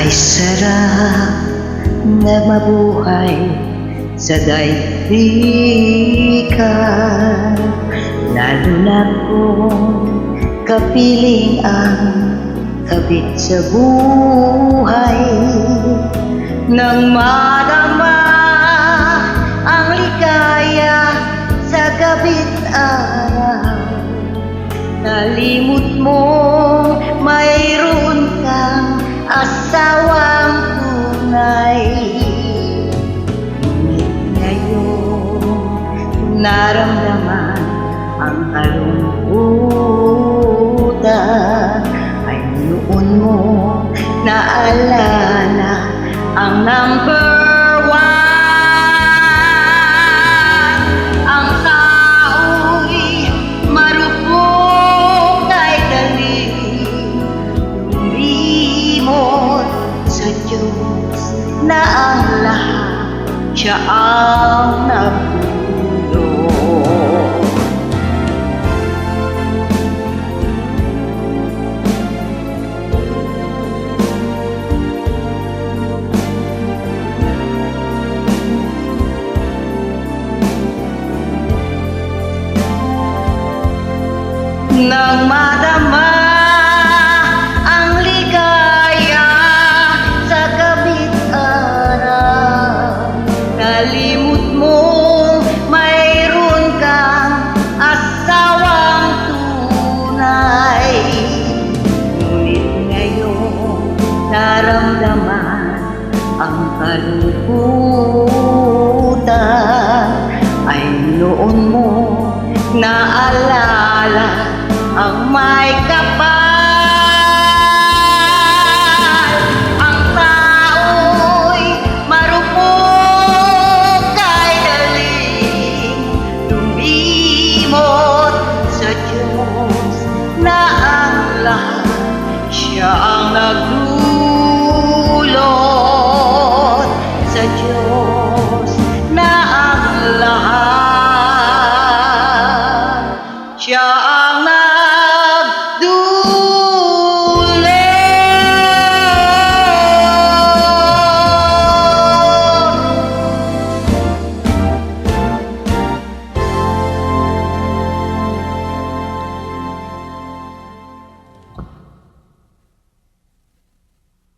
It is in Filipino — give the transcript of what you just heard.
Ay sarap na mabuhay sa daigdigan, lalo na kung kapiling ang kabit sa buhay. Nang madama ang ligaya sa gabit araw, nalimot mo mayroon kang asawang tunay. Ngunit ngayon naramdaman ang kalungkutan, ay noon mo naalala ang number one. Ang tao'y marupok ay dali lumimot sa Diyos na ang lahat siya ang nagdulot. Nang madama ang ligaya sa gabit araw, nalimot mo mayroon kang asawang tunay. Ngunit ngayon naramdaman ang kalungkutan, ay noon mo naalala ang may